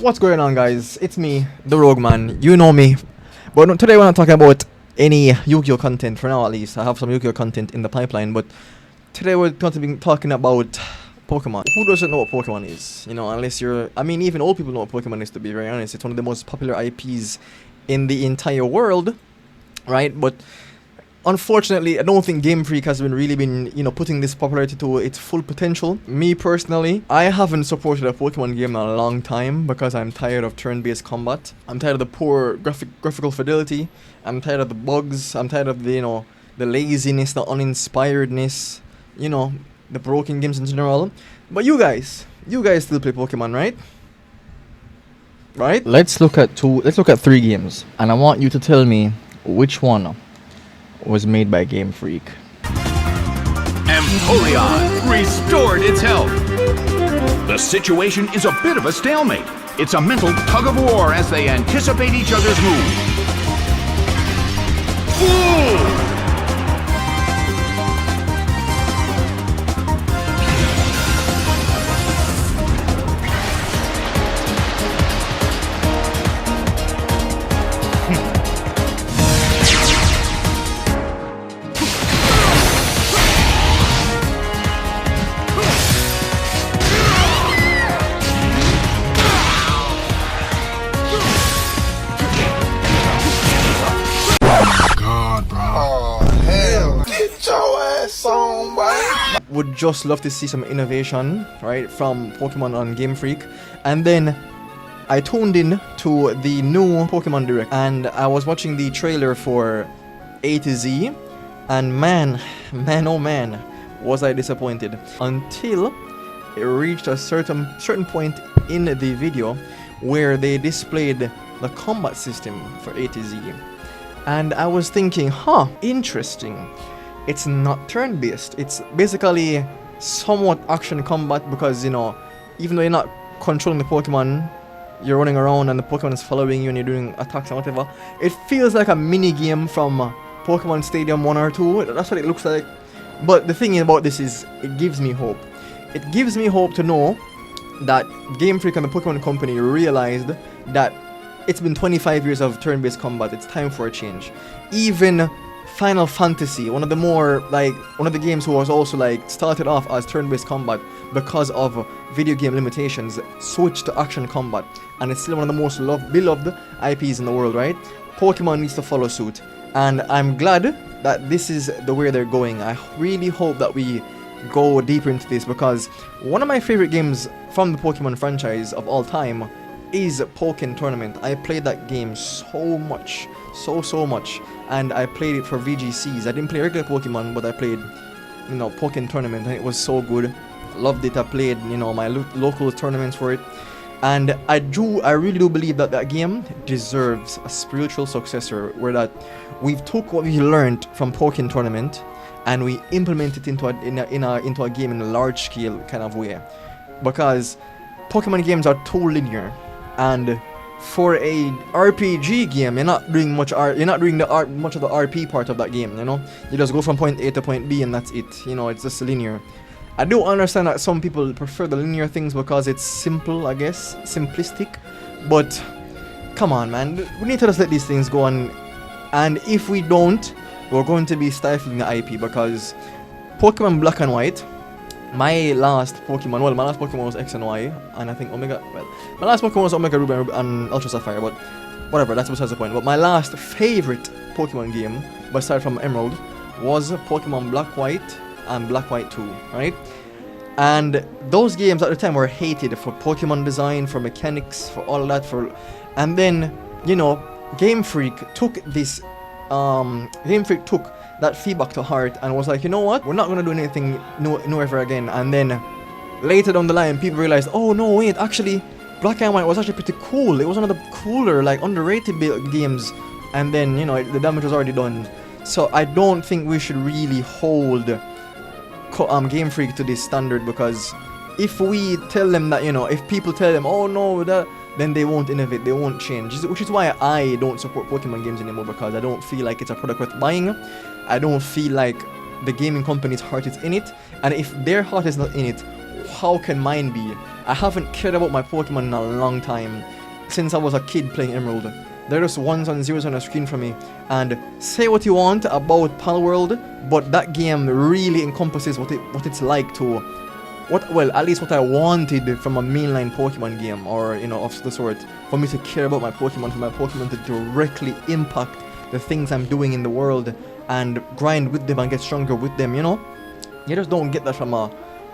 What's going on, guys? It's me, the Rogue Man. You know me. But today we're not talking about any Yu-Gi-Oh content, for now at least. I have some Yu-Gi-Oh content in the pipeline, but today we're going to be talking about Pokemon. Who doesn't know what Pokemon is? You know, unless you're... I mean, even old people know what Pokemon is, to be very honest. It's one of the most popular IPs in the entire world, right? But unfortunately, I don't think Game Freak has really been, putting this popularity to its full potential. Me personally, I haven't supported a Pokemon game in a long time because I'm tired of turn-based combat. I'm tired of the poor graphical fidelity. I'm tired of the bugs. I'm tired of the, the laziness, the uninspiredness, the broken games in general. But you guys still play Pokemon, right? Right? Let's look at three games, and I want you to tell me which one was made by Game Freak. Empoleon restored its health. The situation is a bit of a stalemate. It's a mental tug of war as they anticipate each other's move. Ooh! Would just love to see some innovation, right, from Pokemon on Game Freak. And then I tuned in to the new Pokemon Direct, and I was watching the trailer for A to Z, and man, oh man, was I disappointed until it reached a certain point in the video where they displayed the combat system for A to Z, and I was thinking, interesting. It's not turn-based. It's basically somewhat action combat because, even though you're not controlling the Pokemon, you're running around and the Pokemon is following you and you're doing attacks and whatever. It feels like a mini-game from Pokemon Stadium 1 or 2. That's what it looks like. But the thing about this is, it gives me hope. It gives me hope to know that Game Freak and the Pokemon Company realized that it's been 25 years of turn-based combat. It's time for a change. Even Final Fantasy, one of the games who was also started off as turn-based combat because of video game limitations, switched to action combat, and it's still one of the most beloved IPs in the world, right? Pokemon needs to follow suit, and I'm glad that this is the way they're going. I really hope that we go deeper into this, because one of my favorite games from the Pokemon franchise of all time is Pokémon Tournament. I played that game so much, so much, and I played it for VGCs. I didn't play regular Pokemon, but I played, Pokémon Tournament, and it was so good. Loved it. I played, my local tournaments for it, and I really do believe that that game deserves a spiritual successor, where that we've took what we learned from Pokémon Tournament and we implement it into a game in a large scale kind of way, because Pokemon games are too linear. And for a RPG game, you're not doing much of the RP part of that game, You just go from point A to point B and that's it. It's just linear. I do understand that some people prefer the linear things because it's simple, I guess, simplistic. But come on, man, we need to just let these things go on. And if we don't, we're going to be stifling the IP, because Pokemon Black and White, my last Pokemon was X and Y, and I think Omega, my last Pokemon was Omega Ruby and Ultra Sapphire, but whatever, that's besides the point. But my last favorite Pokemon game, aside from Emerald, was Pokemon Black White and Black White 2, right? And those games at the time were hated for Pokemon design, for mechanics, for all of that, and then, Game Freak took that feedback to heart and was like, you know what, we're not going to do anything new ever again. And then later down the line, people realized, oh no, wait, actually Black and White was actually pretty cool. It was one of the cooler, underrated games. And then, the damage was already done. So I don't think we should really hold Game Freak to this standard, because if we tell them that, if people tell them, oh no, then they won't innovate, they won't change. Which is why I don't support Pokemon games anymore, because I don't feel like it's a product worth buying. I don't feel like the gaming company's heart is in it, and if their heart is not in it, how can mine be? I haven't cared about my Pokemon in a long time. Since I was a kid playing Emerald. They're just ones and zeros on the screen for me. And say what you want about Palworld, but that game really encompasses what it's like to... well, at least what I wanted from a mainline Pokemon game, or, you know, of the sort. For me to care about my Pokemon, for my Pokemon to directly impact the things I'm doing in the world, and grind with them and get stronger with them, you know? You just don't get that from a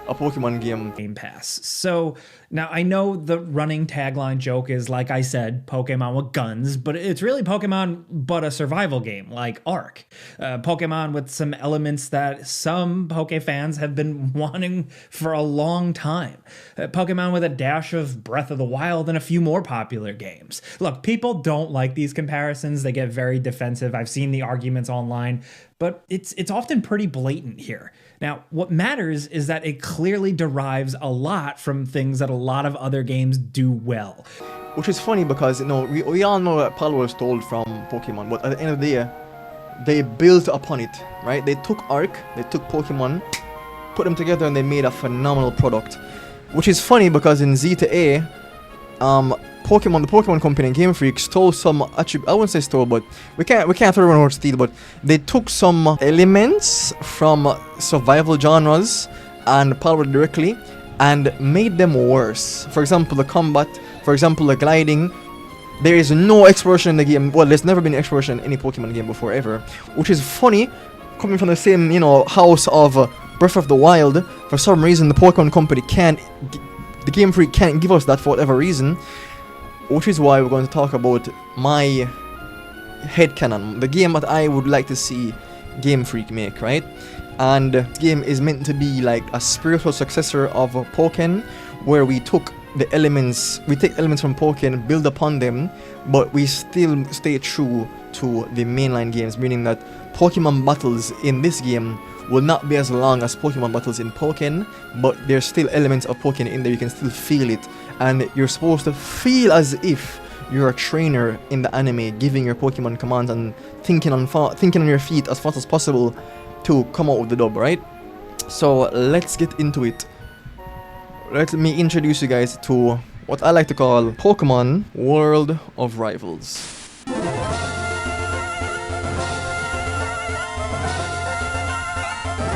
Pokemon game Pass. So now I know the running tagline joke is, like I said, Pokemon with guns, but it's really Pokemon but a survival game like Ark. Pokemon with some elements that some Poke fans have been wanting for a long time. Pokemon with a dash of Breath of the Wild and a few more popular games. Look, people don't like these comparisons. They get very defensive. I've seen the arguments online, but it's often pretty blatant here. Now, what matters is that it clearly derives a lot from things that a lot of other games do well. Which is funny because, you know, we all know that Palworld stole from Pokemon, but at the end of the day, they built upon it, right? They took Ark, they took Pokemon, put them together, and they made a phenomenal product. Which is funny because in Z to A, Pokemon, the Pokemon company and Game Freak stole some I wouldn't say stole, but we can't throw around the word steal, but they took some elements from survival genres and Palworld directly and made them worse. For example, the combat, for example, the gliding. There is no exploration in the game. Well, there's never been exploration in any Pokemon game before ever, which is funny coming from the same, you know, house of Breath of the Wild. For some reason, the Pokemon company the Game Freak can't give us that for whatever reason. Which is why we're going to talk about my headcanon, the game that I would like to see Game Freak make, right? And this game is meant to be like a spiritual successor of Pokken, where we take elements from Pokken, build upon them, but we still stay true to the mainline games, meaning that Pokemon battles in this game will not be as long as Pokemon battles in Pokken, but there's still elements of Pokken in there. You can still feel it, and you're supposed to feel as if you're a trainer in the anime, giving your Pokemon commands and thinking on your feet as fast as possible to come out with the dub, right? So let's get into it. Let me introduce you guys to what I like to call Pokemon World of Rivals.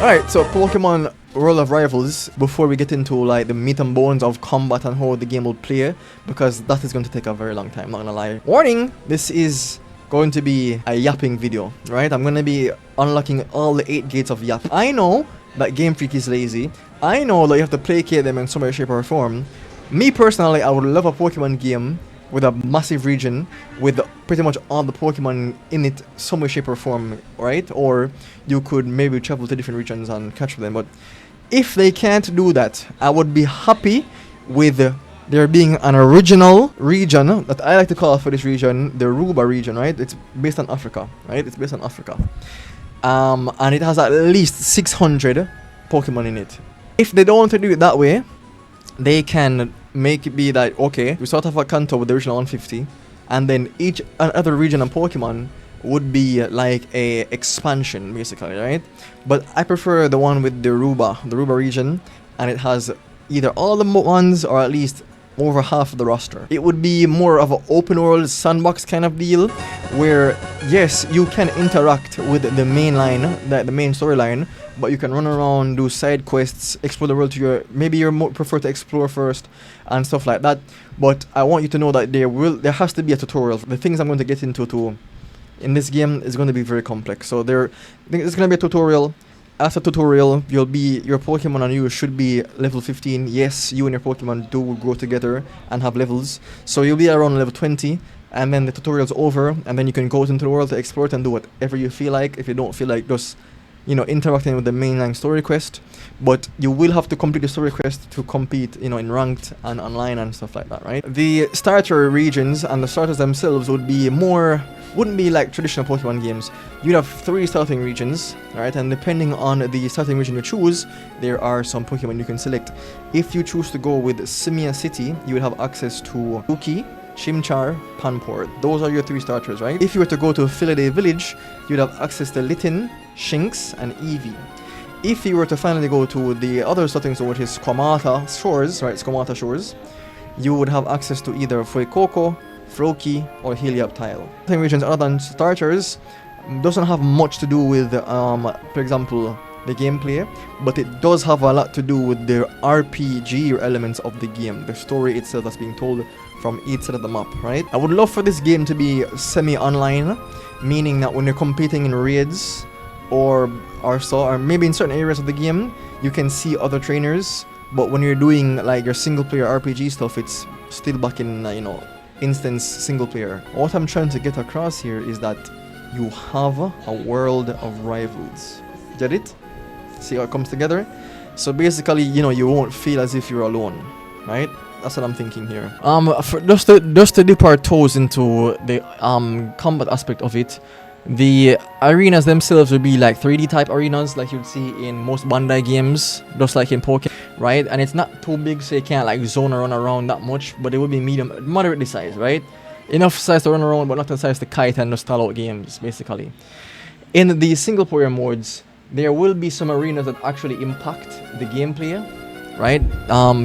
Alright, so Pokemon World of Rivals, before we get into like the meat and bones of combat and how the game will play, because that is going to take a very long time, not gonna lie. Warning! This is going to be a yapping video, right? I'm gonna be unlocking all the 8 gates of yap. I know that Game Freak is lazy. I know that you have to placate them in some way, shape or form. Me personally, I would love a Pokemon game with a massive region with pretty much all the Pokemon in it some way, shape or form, right? Or you could maybe travel to different regions and catch them. But if they can't do that, I would be happy with there being an original region that I like to call for this region, the Ruba region, right? It's based on Africa, right? It's based on Africa. And it has at least 600 Pokemon in it. If they don't want to do it that way, they can make it be that, okay, we start off at Kanto with the original 150, and then each other region and Pokemon would be like a expansion, basically, right? But I prefer the one with the Ruba region, and it has either all the ones or at least over half of the roster. It would be more of an open world sandbox kind of deal, where yes, you can interact with the main line, the main storyline, but you can run around, do side quests, explore the world to your, maybe you prefer to explore first and stuff like that. But I want you to know that there has to be a tutorial. The things I'm going to get into in this game is going to be very complex. So there's going to be a tutorial. After tutorial, your Pokemon and you should be level 15. Yes, you and your Pokemon do grow together and have levels. So you'll be around level 20, and then the tutorial's over, and then you can go into the world to explore it and do whatever you feel like. If you don't feel like just, you know, interacting with the mainline story quest, but you will have to complete the story quest to compete, you know, in ranked and online and stuff like that, right? The starter regions and the starters themselves wouldn't be like traditional Pokemon games. You'd have 3 starting regions, right? And depending on the starting region you choose, there are some Pokemon you can select. If you choose to go with Simia City, you would have access to Uki, Chimchar, Panpour. Those are your 3 starters, right? If you were to go to Philaday Village, you'd have access to Litten, Shinx, and Eevee. if you were to finally go to the other settings, which is Squamata Shores, right, Squamata Shores, you would have access to either Fuecoco, Froakie, or Helioptile. Regions other than starters doesn't have much to do with, for example, the gameplay, but it does have a lot to do with the RPG elements of the game, the story itself that's being told from each side of the map, right? I would love for this game to be semi-online, meaning that when you're competing in raids or maybe in certain areas of the game, you can see other trainers, but when you're doing like your single-player RPG stuff, it's still back in, instance single-player. What I'm trying to get across here is that you have a world of rivals. Get it? See how it comes together? So basically, you won't feel as if you're alone, right? That's what I'm thinking here. Just to dip our toes into the combat aspect of it, the arenas themselves would be like 3D type arenas, like you'd see in most Bandai games, just like in Pokémon, right? And it's not too big, so you can't like zone or run around that much, but it would be moderately sized, right? Enough size to run around, but not the size to kite and just stall out games, basically. In the single player modes, there will be some arenas that actually impact the gameplay, right?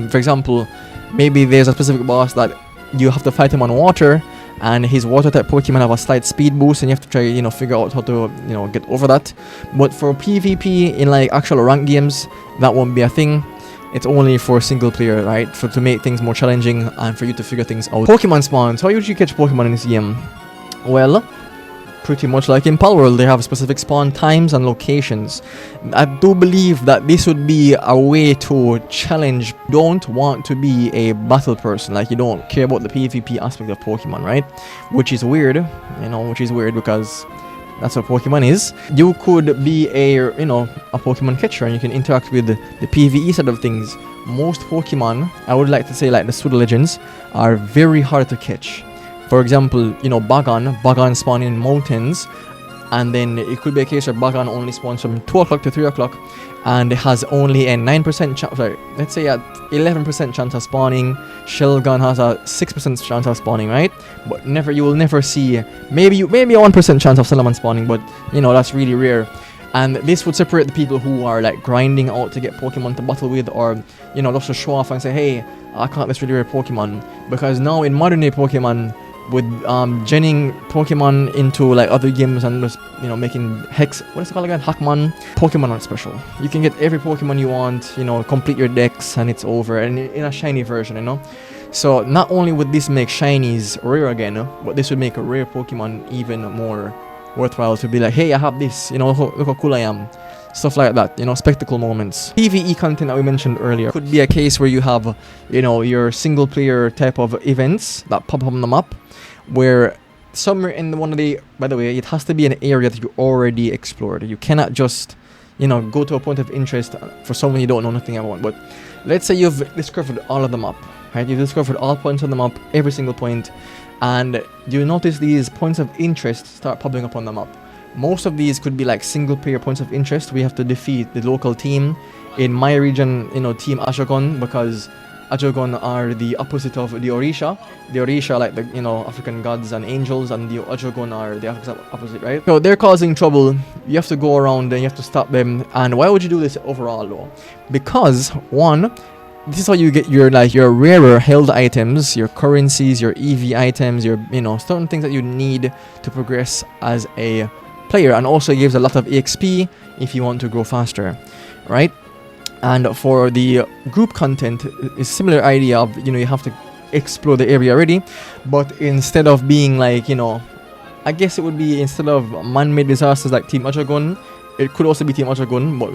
For example, maybe there's a specific boss that you have to fight him on water, and his water type Pokemon have a slight speed boost, and you have to try, figure out how to, get over that. But for PvP in like actual ranked games, that won't be a thing. It's only for single player, right? To make things more challenging and for you to figure things out. Pokemon spawns. How would you catch Pokemon in this game? Well, pretty much like in Palworld, they have specific spawn times and locations. I do believe that this would be a way to challenge. Don't want to be a battle person, like you don't care about the PvP aspect of Pokemon, right? Which is weird, because that's what Pokemon is. You could be a Pokemon catcher, and you can interact with the PvE side of things. Most Pokemon, I would like to say like the Pseudo Legends, are very hard to catch. For example, Bagon spawn in mountains, and then it could be a case where Bagon only spawns from 2 o'clock to 3 o'clock, and it has only a 9% chance, let's say a 11% chance of spawning. Shelgon has a 6% chance of spawning, right? But you will never see, maybe a 1% chance of Salamence spawning, but that's really rare. And this would separate the people who are like grinding out to get Pokemon to battle with, or just to show off and say, hey, I caught this really rare Pokemon. Because now in modern day Pokemon, with genning Pokemon into like other games and just making what is it called again, Hackmon, Pokemon are special. You can get every Pokemon you want, complete your decks, and it's over, and in a shiny version, So not only would this make shinies rare again, but this would make a rare Pokemon even more worthwhile to be like, hey, I have this, look how cool I am. Stuff like that, spectacle moments. PvE content that we mentioned earlier could be a case where you have, your single player type of events that pop up on the map, where somewhere in one of the, by the way, it has to be an area that you already explored. You cannot just, go to a point of interest for someone you don't know nothing about. But let's say you've discovered all of the map, right? You've discovered all points on the map, every single point, and you notice these points of interest start popping up on the map. Most of these could be like single player points of interest. We have to defeat the local team. In my region, Team Ashogun, because Ajogon are the opposite of the Orisha. The Orisha, like the African gods and angels, and the Ajogon are the opposite, right? So they're causing trouble. You have to go around and you have to stop them. And why would you do this overall, though? Because one, this is how you get your rarer held items, your currencies, your EV items, your certain things that you need to progress as a player, and also gives a lot of EXP if you want to grow faster, right? And for the group content, it's similar idea of, you have to explore the area already, but instead of being like, I guess it would be, instead of man-made disasters like Team Ajagon, it could also be Team Ajagon, but,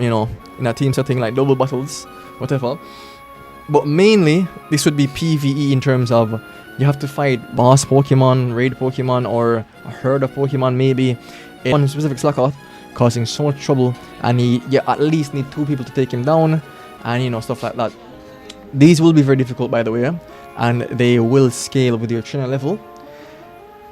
in a team setting like double battles, whatever. But mainly, this would be PvE in terms of you have to fight boss Pokemon, raid Pokemon, or a herd of Pokemon maybe, in one specific Slackoth, causing so much trouble, and you at least need 2 people to take him down, and stuff like that. These will be very difficult, by the way, and they will scale with your trainer level,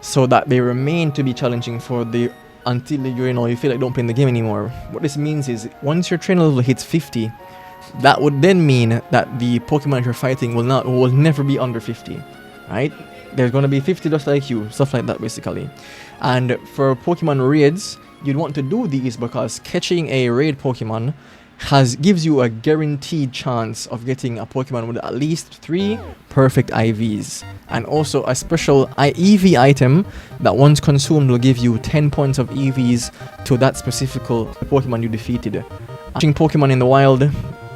so that they remain to be challenging for the until you feel like don't play in the game anymore. What this means is, once your trainer level hits 50, that would then mean that the Pokemon you're fighting will never be under 50, right? There's gonna be 50 just like you, stuff like that basically. And for Pokemon raids, you'd want to do these because catching a raid Pokemon gives you a guaranteed chance of getting a Pokemon with at least 3 perfect IVs, and also a special EV item that once consumed will give you 10 points of EVs to that specific Pokemon you defeated. Catching Pokemon in the wild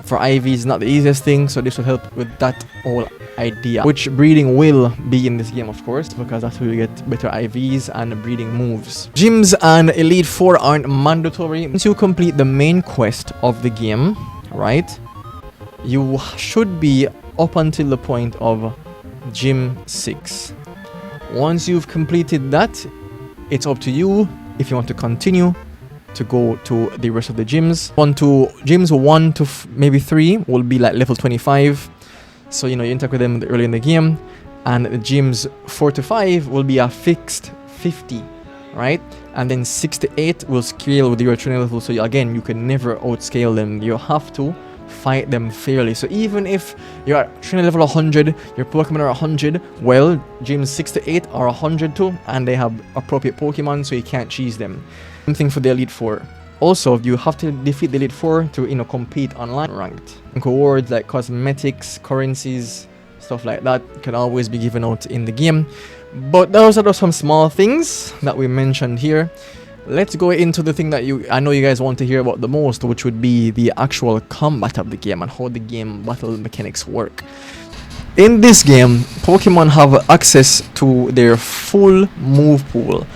for IVs is not the easiest thing, so this will help with that whole idea. Which breeding will be in this game, of course, because that's how you get better IVs and breeding moves. Gyms and Elite Four aren't mandatory. Once you complete the main quest of the game, right, you should be up until the point of Gym 6. Once you've completed that, it's up to you if you want to continue to go to the rest of the gyms. Gyms 1 to maybe 3 will be like level 25. So, you interact with them early in the game. And the gyms 4 to 5 will be a fixed 50, right? And then 6 to 8 will scale with your training level. So, again, you can never outscale them. You have to fight them fairly. So, even if you're at training level 100, your Pokemon are 100, well, gyms 6 to 8 are 100 too. And they have appropriate Pokemon, so you can't cheese them. Same thing for the Elite Four. Also, you have to defeat the Elite Four to compete online ranked. Rewards like cosmetics, currencies, stuff like that can always be given out in the game. But those are just some small things that we mentioned here. Let's go into the thing that I know you guys want to hear about the most, which would be the actual combat of the game and how the game battle mechanics work. In this game, Pokemon have access to their full move pool.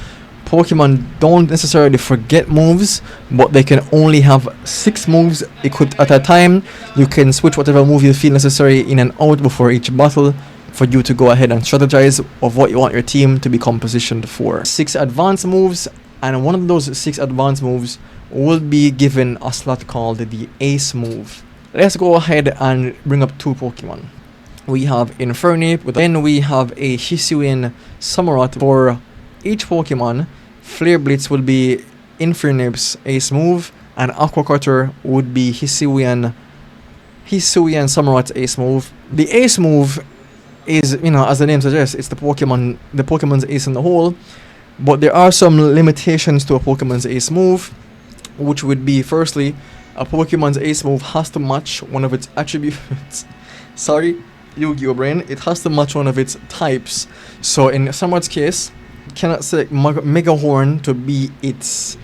Pokemon don't necessarily forget moves, but they can only have 6 moves equipped at a time. You can switch whatever move you feel necessary in and out before each battle for you to go ahead and strategize of what you want your team to become positioned for. 6 advanced moves, and one of those 6 advanced moves will be given a slot called the Ace move. Let's go ahead and bring up 2 Pokemon. We have Infernape, then we have a Hisuian Samurott. For each Pokemon, Flare Blitz will be Infernape's Ace move, and Aqua Cutter would be Hisuian Samurott's Ace move. The Ace move is, as the name suggests, it's the Pokemon's ace in the hole, but there are some limitations to a Pokemon's Ace move, which would be, firstly, a Pokemon's Ace move has to match one of its attributes. Sorry, Yu-Gi-Oh brain. It has to match one of its types. So in Samurott's case, cannot select Mega Horn to be its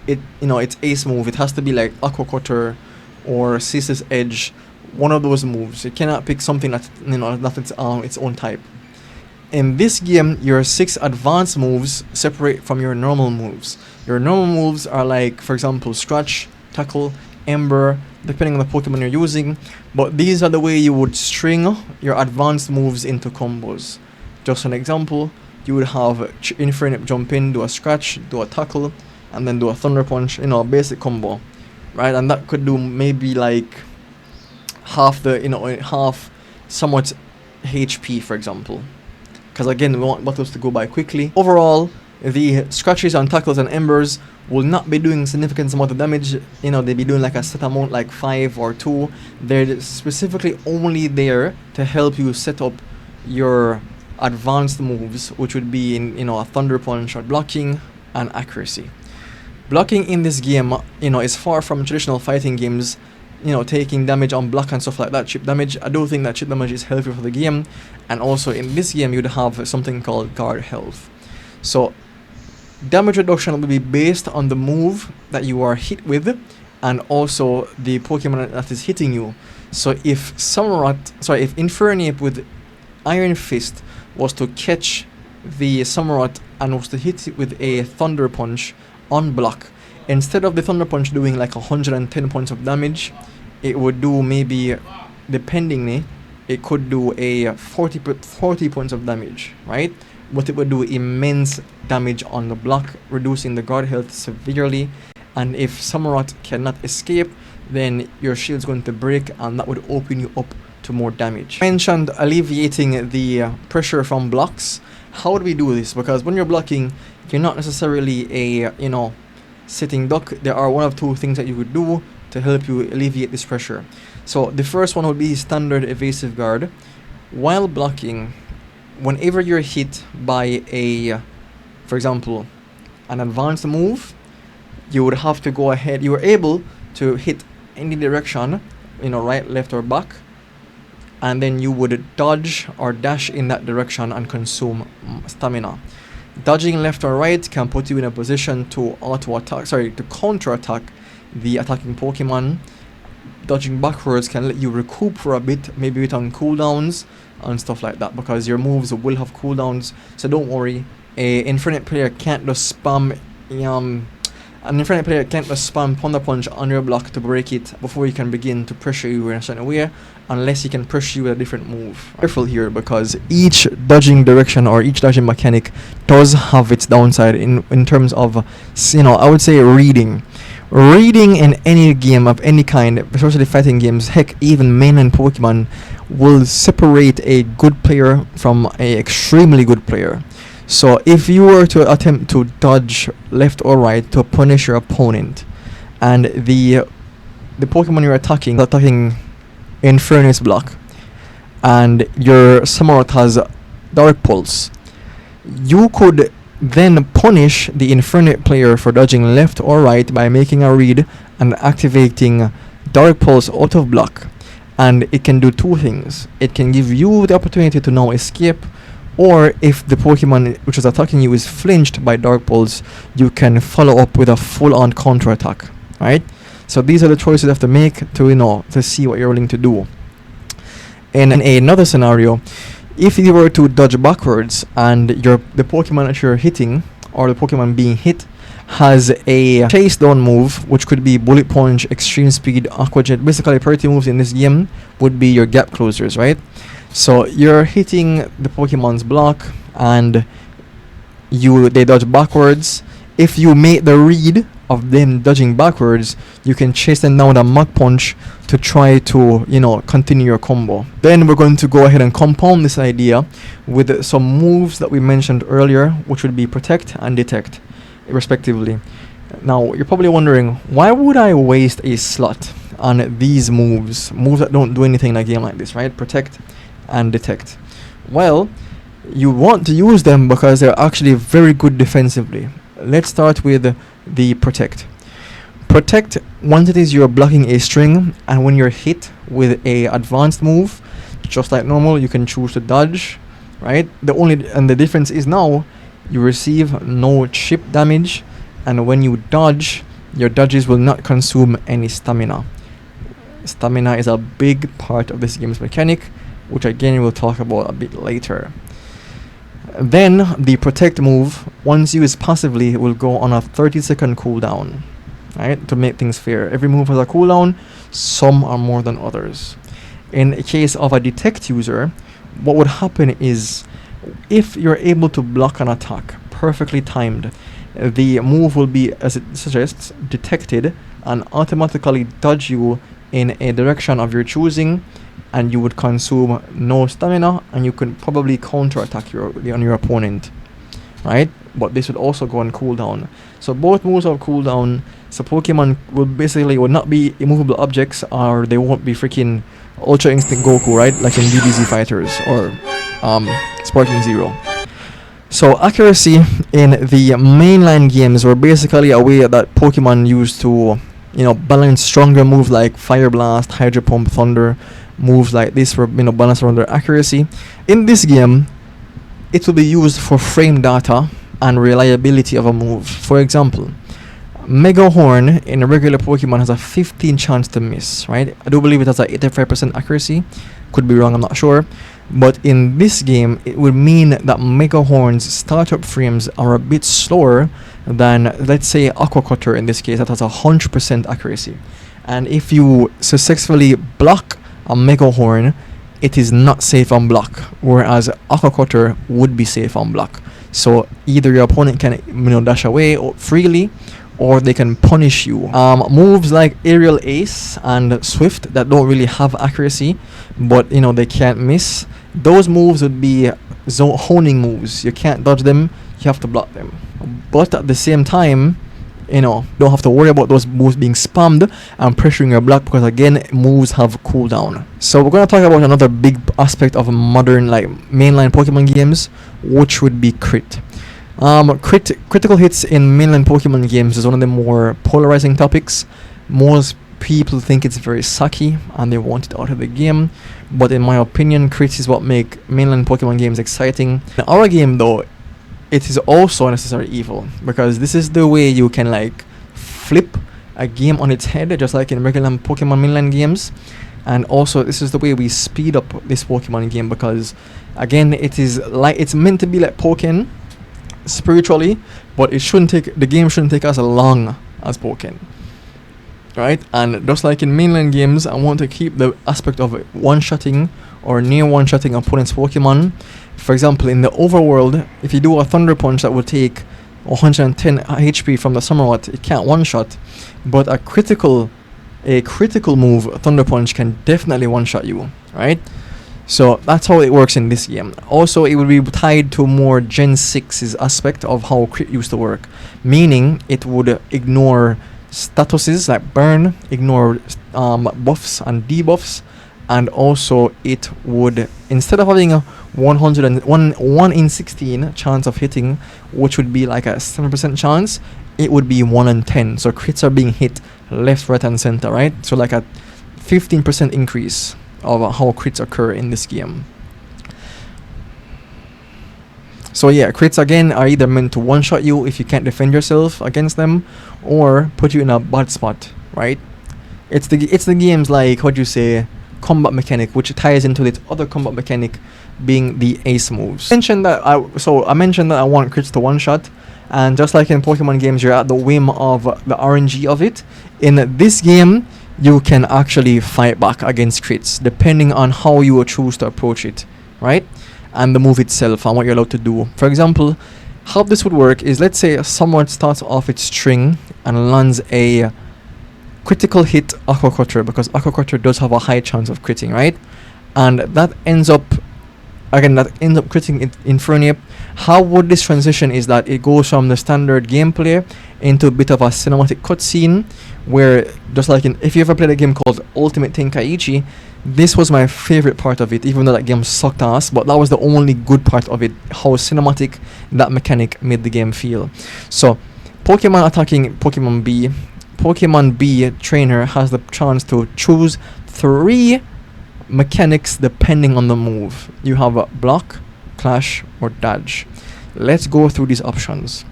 ace move. It has to be like Aqua Cutter or Ceaseless Edge, one of those moves. It cannot pick something that its own type. In this game, your 6 advanced moves separate from your normal moves. Your normal moves are like, for example, Scratch, Tackle, Ember, depending on the Pokemon you're using. But these are the way you would string your advanced moves into combos. Just an example. You would have Infernape jump in, do a Scratch, do a Tackle, and then do a Thunder Punch, basic combo, right? And that could do maybe like half Samurott's HP, for example. Because again, we want battles to go by quickly. Overall, the Scratches and Tackles and Embers will not be doing significant amount of damage. They'll be doing like a set amount, like 5 or 2. They're specifically only there to help you set up your advanced moves, which would be in a Thunder Punch or blocking and accuracy. Blocking in this game is far from traditional fighting games, taking damage on block and stuff like that, chip damage. I do think that chip damage is healthy for the game, and also in this game you'd have something called guard health. So damage reduction will be based on the move that you are hit with and also the Pokemon that is hitting you. So if Infernape with Iron Fist was to catch the Samurott and was to hit it with a Thunder Punch on block, instead of the Thunder Punch doing like 110 points of damage, it would do maybe, dependingly, it could do a 40 points of damage, right? But it would do immense damage on the block, reducing the guard health severely. And if Samurott cannot escape, then your shield's going to break, and that would open you up to more damage. I mentioned alleviating the pressure from blocks. How would we do this? Because when you're blocking, you're not necessarily a sitting duck. There are one of 2 things that you could do to help you alleviate this pressure. So the first one would be standard evasive guard. While blocking, whenever you're hit by for example, an advanced move, you would have to go ahead. You were able to hit any direction, right, left, or back, and then you would dodge or dash in that direction and consume stamina. Dodging left or right can put you in a position to counter attack the attacking Pokemon. Dodging backwards can let you recoup for a bit, maybe with on cooldowns and stuff like that, because your moves will have cooldowns. So don't worry, an infinite player can't just spam Thunder Punch on your block to break it before he can begin to pressure you in a certain way, unless he can pressure you with a different move. Careful here, because each dodging direction or each dodging mechanic does have its downside in terms of, I would say reading. Reading in any game of any kind, especially fighting games, heck, even mainline Pokemon, will separate a good player from a extremely good player. So if you were to attempt to dodge left or right to punish your opponent, and the Pokemon you're attacking Infernus block, and your Samurott has Dark Pulse, you could then punish the Infernape player for dodging left or right by making a read and activating Dark Pulse out of block. And it can do two things. It can give you the opportunity to now escape, or if the Pokemon which is attacking you is flinched by Dark Pulse, you can follow up with a full-on counter attack. Right? So these are the choices you have to make to see what you're willing to do. In another scenario, if you were to dodge backwards and the Pokemon that you're hitting, or the Pokemon being hit, has a chase down move, which could be Bullet Punch, Extreme Speed, Aqua Jet. Basically, priority moves in this game would be your gap closers, right? So you're hitting the Pokemon's block and they dodge backwards. If you make the read of them dodging backwards, you can chase them down with a Mach Punch to try to continue your combo. Then we're going to go ahead and compound this idea with some moves that we mentioned earlier, which would be Protect and Detect respectively. Now you're probably wondering, why would I waste a slot on these moves that don't do anything in a game like this, right? Protect and Detect. Well, you want to use them because they're actually very good defensively. Let's start with the Protect. Protect, once it is you're blocking a string, and when you're hit with a advanced move, just like normal, you can choose to dodge, right? The difference is now you receive no chip damage, and when you dodge, your dodges will not consume any stamina. Stamina is a big part of this game's mechanic, which again we'll talk about a bit later. Then the Protect move, once used passively, will go on a 30-second cooldown, right? To make things fair, every move has a cooldown. Some are more than others. In the case of a Detect user, what would happen is, if you're able to block an attack perfectly timed, the move will be, as it suggests, detected and automatically dodge you in a direction of your choosing, and you would consume no stamina, and you can probably counter attack on your opponent, right? But this would also go on cooldown. So both moves have cooldown. So Pokemon will not be immovable objects, or they won't be freaking Ultra Instinct Goku, right? Like in DBZ Fighters or Sparking Zero. So accuracy in the mainline games were basically a way that Pokemon used to, balance stronger moves like Fire Blast, Hydro Pump, Thunder. Moves like this were, balanced around their accuracy. In this game, it will be used for frame data and reliability of a move. For example, Mega Horn in a regular Pokemon has a 15 chance to miss, right? I do believe it has a 85% accuracy. Could be wrong, I'm not sure. But in this game, it would mean that Mega Horn's startup frames are a bit slower than, let's say, Aqua Cutter in this case, that has 100% accuracy. And if you successfully block a Mega Horn, it is not safe on block, whereas Aqua Cutter would be safe on block. So either your opponent can dash away freely, or they can punish you. Moves like Aerial Ace and Swift that don't really have accuracy, but they can't miss, those moves would be honing moves. You can't dodge them, you have to block them. But at the same time, don't have to worry about those moves being spammed and pressuring your block, because again, moves have cooldown. So we're going to talk about another big aspect of modern mainline Pokemon games, which would be crit. Critical hits in mainline Pokemon games is one of the more polarizing topics. Most people think it's very sucky and they want it out of the game, but in my opinion, crits is what make mainland Pokemon games exciting. In our game though, it is also a necessary evil, because this is the way you can like flip a game on its head, just like in regular Pokemon mainland games. And also this is the way we speed up this Pokemon game, because again, it is like, it's meant to be like Pokken spiritually, but the game shouldn't take as long as Pokken, right? And just like in mainland games, I want to keep the aspect of one-shotting or near one-shotting opponent's Pokemon. For example, in the overworld, if you do a Thunder Punch that would take 110 HP from the Summerwhat, it can't one-shot, but a critical move, Thunder Punch, can definitely one-shot you, right? So that's how it works in this game. Also, it will be tied to more Gen 6's aspect of how crit used to work, meaning it would ignore statuses like burn, ignore buffs and debuffs, and also it would, instead of having a 1 in 16 chance of hitting, which would be like a 7% chance, it would be 1 in 10. So crits are being hit left, right, and center, right? So like a 15% increase of how crits occur in this game. So yeah, crits again are either meant to one-shot you if you can't defend yourself against them, or put you in a bad spot, right? It's the game's like, what do you say, combat mechanic, which ties into its other combat mechanic being the ace moves. I mentioned that I want crits to one-shot, and just like in Pokemon games, you're at the whim of the RNG of it. In this game, you can actually fight back against crits depending on how you will choose to approach it, right? And the move itself and what you're allowed to do. For example, how this would work is, let's say someone starts off its string and lands a critical hit Aqua Cutter, because Aqua Cutter does have a high chance of critting, right? And that ends up critting Infernape. How would this transition is that it goes from the standard gameplay into a bit of a cinematic cutscene, where just like if you ever played a game called Ultimate Tenkaichi, this was my favorite part of it, even though that game sucked ass, but that was the only good part of it, how cinematic that mechanic made the game feel. So Pokemon attacking Pokemon B trainer has the chance to choose 3 mechanics depending on the move. You have a block, clash, or dodge. Let's go through these options.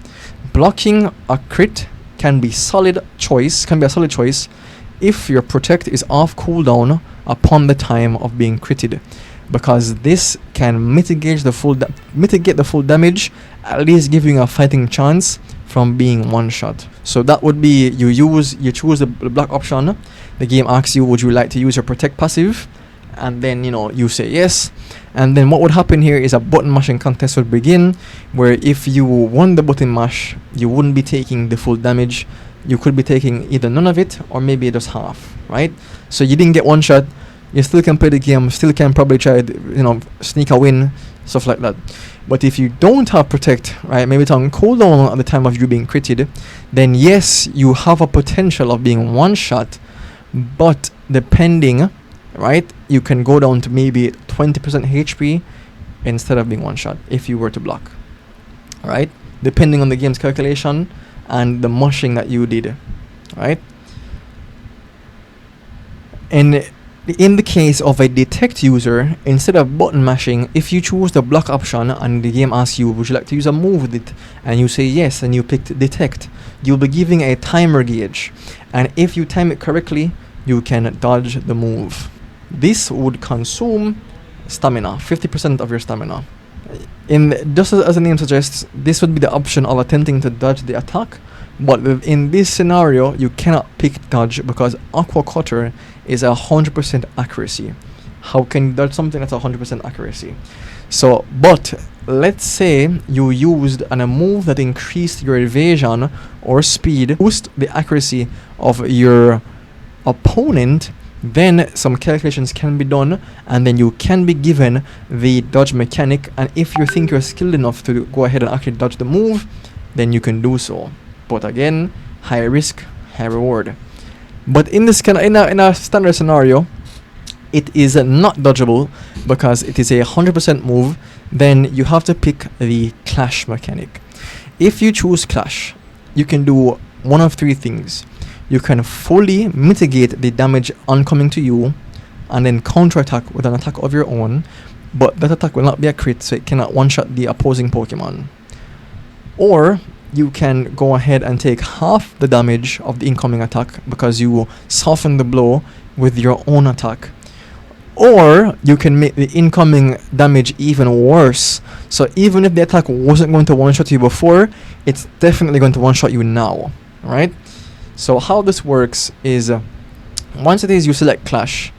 Blocking a crit can be a solid choice if your protect is off cooldown upon the time of being critted, because this can mitigate the full damage, at least giving a fighting chance from being one shot. So that would be, you choose the block option. The game asks you, would you like to use your protect passive? And then you say yes, and then what would happen here is a button mashing contest would begin, where if you won the button mash, you wouldn't be taking the full damage. You could be taking either none of it or maybe just half, right? So you didn't get one shot, you still can play the game, still can probably try sneak a win, stuff like that. But if you don't have protect, right, maybe it's on cooldown at the time of you being critted, then yes, you have a potential of being one shot, but depending, right, you can go down to maybe 20% HP instead of being one shot if you were to block, right, depending on the game's calculation and the mushing that you did, right? And in the case of a detect user, instead of button mashing, if you choose the block option and the game asks you, would you like to use a move with it, and you say yes and you picked detect, you'll be giving a timer gauge, and if you time it correctly, you can dodge the move. This would consume stamina, 50% of your stamina. Just as the name suggests, this would be the option of attempting to dodge the attack, but in this scenario, you cannot pick dodge because Aqua Cutter is 100% accuracy. How can you dodge something that's 100% accuracy? So, but let's say you used a move that increased your evasion or speed, boost the accuracy of your opponent, then some calculations can be done, and then you can be given the dodge mechanic, and if you think you're skilled enough to go ahead and actually dodge the move, then you can do so. But again, high risk, high reward. But in this in a standard scenario, it is not dodgeable because it is a 100% move. Then you have to pick the clash mechanic. If you choose clash, you can do one of 3 things. you can fully mitigate the damage oncoming to you and then counterattack with an attack of your own, but that attack will not be a crit, so it cannot one-shot the opposing Pokemon. Or you can go ahead and take half the damage of the incoming attack because you soften the blow with your own attack. Or you can make the incoming damage even worse. So even if the attack wasn't going to one-shot you before, it's definitely going to one-shot you now, right? So how this works is, once it is you select Clash,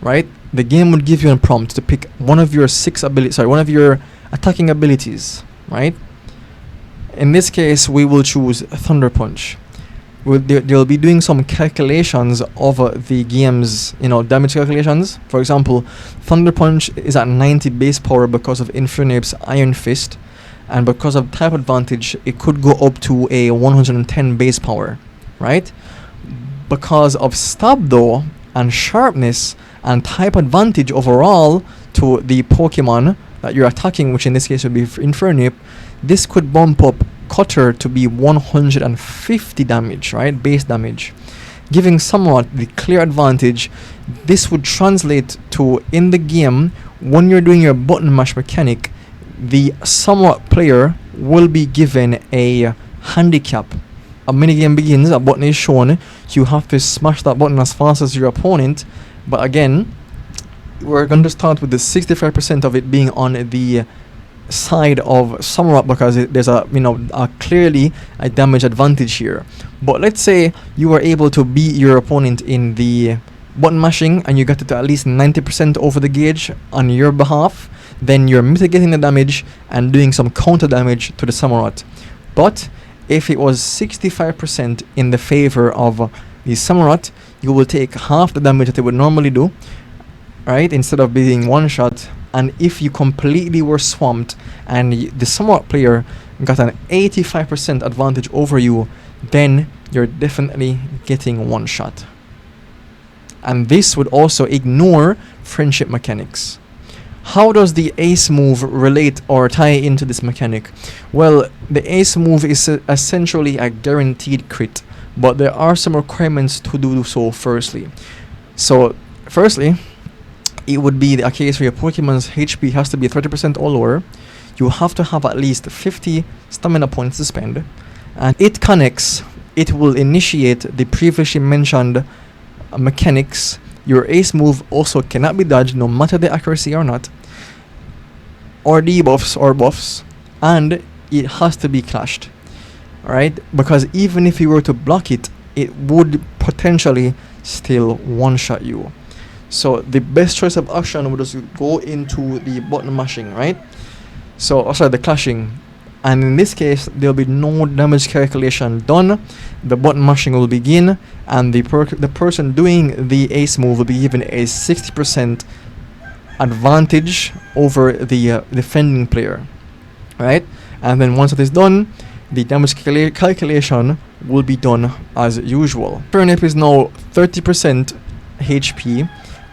right, the game would give you a prompt to pick one of your one of your attacking abilities, right? In this case, we will choose Thunder Punch. They'll be doing some calculations of the game's, damage calculations. For example, Thunder Punch is at 90 base power because of Infernape's Iron Fist, and because of type advantage, it could go up to a 110 base power, right? Because of Stab though, and Sharpness, and type advantage overall to the Pokemon that you're attacking, which in this case would be Infernape, this could bump up Cutter to be 150 damage, right? Base damage, giving Samurott the clear advantage. This would translate to, in the game, when you're doing your button mash mechanic, the Samurott player will be given a handicap. A minigame begins, a button is shown, you have to smash that button as fast as your opponent, but again, we're going to start with the 65% of it being on the side of Samurott because there's a clearly a damage advantage here. But let's say you were able to beat your opponent in the button mashing and you got it to at least 90% over the gauge on your behalf, then you're mitigating the damage and doing some counter damage to the Samurott. But if it was 65% in the favor of the Samurott, you will take half the damage that it would normally do, right, instead of being one shot. And if you completely were swamped and the Samurott player got an 85% advantage over you, then you're definitely getting one shot. And this would also ignore friendship mechanics. How does the ace move relate or tie into this mechanic? Well, the ace move is essentially a guaranteed crit, but there are some requirements to do so firstly. So, firstly, it would be a case where your Pokemon's HP has to be 30% or lower. You have to have at least 50 stamina points to spend. And it connects, it will initiate the previously mentioned mechanics. Your ace move also cannot be dodged no matter the accuracy or not, or debuffs or buffs, and it has to be clashed. Alright? Because even if you were to block it, it would potentially still one-shot you. So the best choice of action would just go into the button mashing, right? So, the clashing. And in this case, there'll be no damage calculation done. The button mashing will begin, and the person doing the ace move will be given a 60% advantage over the defending player, right? And then once it is done, the damage calculation will be done as usual. Infernape is now 30% HP.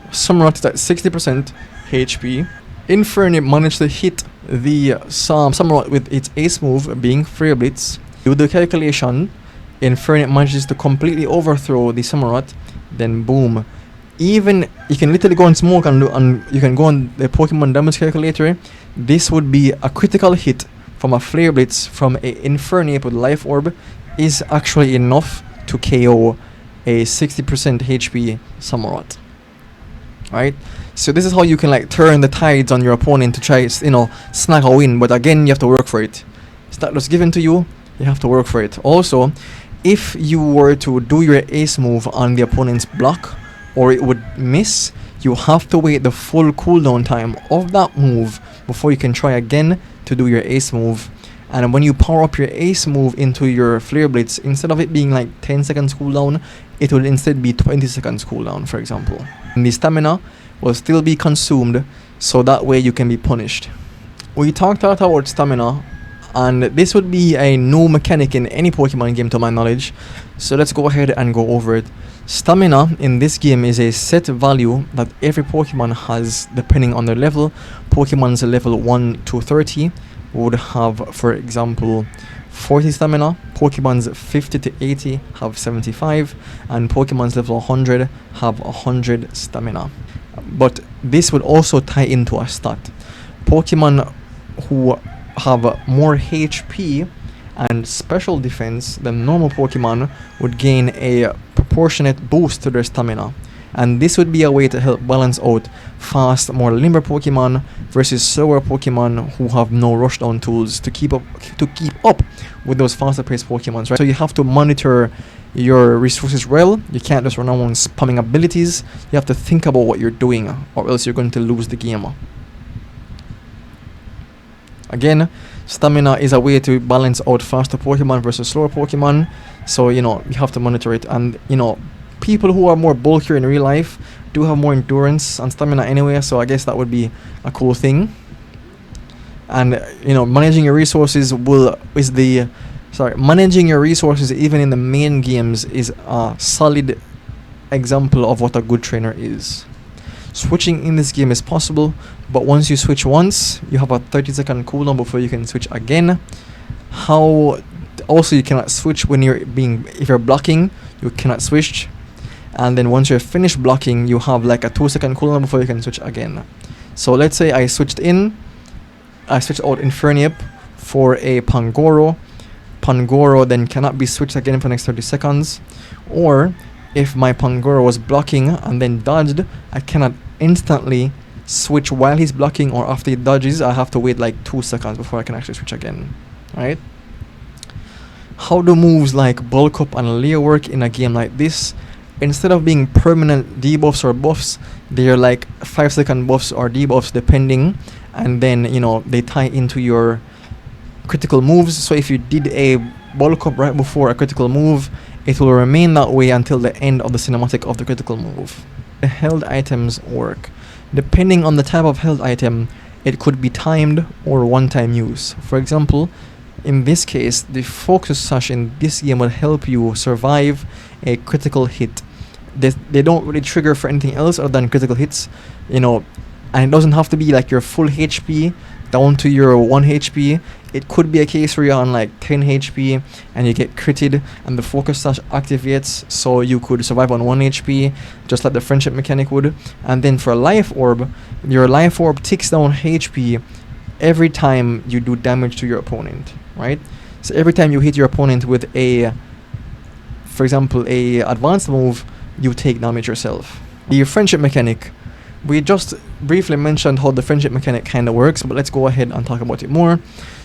Samurott is at 60% HP. Infernape managed to hit the Samurott with its ace move, being Flare Blitz. Do the calculation. Infernape manages to completely overthrow the Samurott. Then boom. Even you can literally go on smoke and you can go on the Pokemon damage calculator. This would be a critical hit from a Flare Blitz from a Infernape with Life Orb is actually enough to KO a 60% HP Samurott. Right? So this is how you can turn the tides on your opponent to try, snag a win. But again, you have to work for it. It's not just given to you. You have to work for it. Also, if you were to do your ace move on the opponent's block, or it would miss, you have to wait the full cooldown time of that move before you can try again to do your ace move. And when you power up your ace move into your Flare Blitz, instead of it being 10 seconds cooldown, it will instead be 20 seconds cooldown, for example. And the stamina will still be consumed, so that way you can be punished. We talked a lot about stamina, and this would be a new mechanic in any Pokemon game to my knowledge, so let's go ahead and go over it. Stamina in this game is a set value that every Pokemon has depending on their level. Pokemon's level 1 to 30 would have, for example, 40 stamina, Pokemons 50 to 80 have 75, and Pokemons level 100 have 100 stamina. But this would also tie into a stat. Pokemon who have more HP and special defense than normal Pokemon would gain a proportionate boost to their stamina. And this would be a way to help balance out fast, more limber Pokemon versus slower Pokemon who have no rushdown tools to keep up with those faster paced Pokemons, right? So you have to monitor your resources well. You can't just run around spamming abilities. You have to think about what you're doing, or else you're going to lose the game. Again, stamina is a way to balance out faster Pokemon versus slower Pokemon. So, you have to monitor it. And, people who are more bulkier in real life do have more endurance and stamina anyway, so I guess that would be a cool thing. And managing your resources managing your resources even in the main games is a solid example of what a good trainer is. Switching in this game is possible, but once you switch once, you have a 30-second cooldown before you can switch again. Also, you cannot switch if you're blocking, you cannot switch. And then once you're finished blocking, you have like a 2-second cooldown before you can switch again. So let's say I switched out Inferniap for a Pangoro. Pangoro then cannot be switched again for the next 30 seconds. Or if my Pangoro was blocking and then dodged, I cannot instantly switch while he's blocking, or after he dodges, I have to wait like 2 seconds before I can actually switch again. Right? How do moves like Bulk Up and Layer work in a game like this? Instead of being permanent debuffs or buffs, they are like 5-second buffs or debuffs depending, and then they tie into your critical moves. So if you did a Bulk Up right before a critical move, it will remain that way until the end of the cinematic of the critical move. The held items work. Depending on the type of held item, it could be timed or one-time use. For example, in this case, the Focus Sash in this game will help you survive a critical hit. They don't really trigger for anything else other than critical hits, and it doesn't have to be like your full HP down to your 1 HP. It could be a case where you're on like 10 HP and you get critted and the Focus Sash activates, so you could survive on 1 HP, just like the friendship mechanic would. And then for a Life Orb, your Life Orb ticks down HP every time you do damage to your opponent, right? So every time you hit your opponent with for example, a advanced move, you take damage yourself. The friendship mechanic, we just briefly mentioned how the friendship mechanic kind of works, but let's go ahead and talk about it more.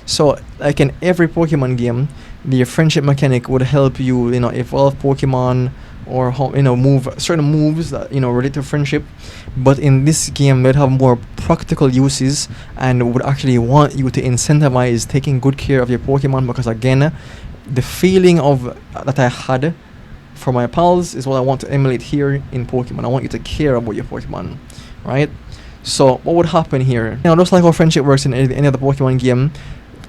So, like in every Pokemon game, the friendship mechanic would help you, evolve Pokemon or move certain moves that relate to friendship. But in this game, they'd have more practical uses and would actually want you to incentivize taking good care of your Pokemon, because again, the feeling that I had for my pals is what I want to emulate here in Pokemon. I want you to care about your Pokemon, right? So what would happen here? Just like how friendship works in any other Pokemon game,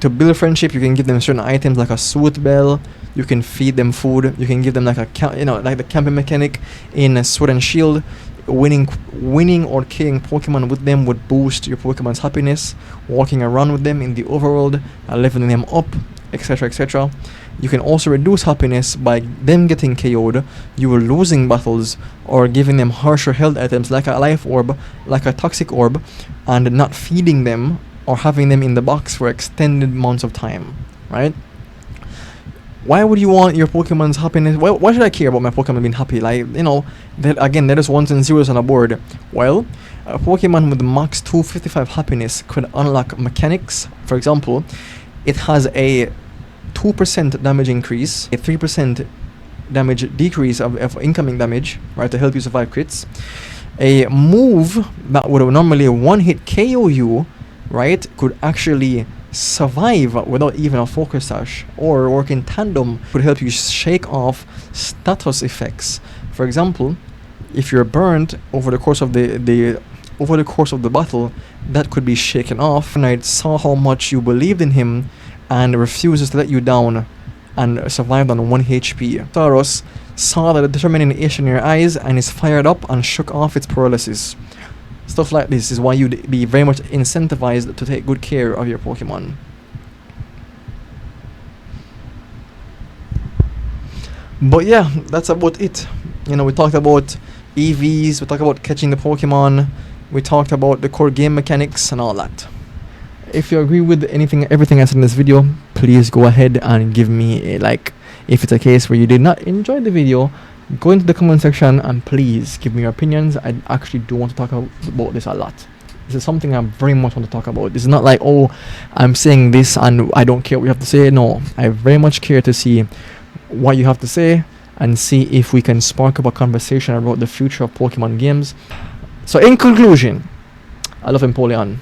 to build friendship, you can give them certain items like a Sooth Bell. You can feed them food. You can give them like like the camping mechanic in Sword and Shield. Winning or killing Pokemon with them would boost your Pokemon's happiness. Walking around with them in the overworld, leveling them up, etc., etc. You can also reduce happiness by them getting KO'd, you were losing battles, or giving them harsher health items like a Life Orb, like a Toxic Orb, and not feeding them or having them in the box for extended amounts of time, right? Why would you want your Pokemon's happiness? Why should I care about my Pokemon being happy? Again, there is ones and zeros on a board. Well, a Pokemon with max 255 happiness could unlock mechanics. For example, it has a 2% damage increase, a 3% damage decrease of incoming damage, right, to help you survive crits. A move that would normally one-hit KO you, right, could actually survive without even a Focus Sash, or work in tandem, could help you shake off status effects. For example, if you're burned over the course of the battle, that could be shaken off. And I saw how much you believed in him and refuses to let you down and survived on 1 HP. Tauros saw the determination in your eyes and is fired up and shook off its paralysis. Stuff like this is why you'd be very much incentivized to take good care of your Pokemon. But yeah, that's about it. You know, we talked about EVs, we talked about catching the Pokemon, we talked about the core game mechanics and all that. If you agree with everything I said in this video, please go ahead and give me a like. If it's a case where you did not enjoy the video, go into the comment section and please give me your opinions. I actually do want to talk about this a lot. This is something I very much want to talk about. It's not like, oh, I'm saying this and I don't care what you have to say. No, I very much care to see what you have to say and see if we can spark up a conversation about the future of Pokemon games. So in conclusion, I love Empoleon.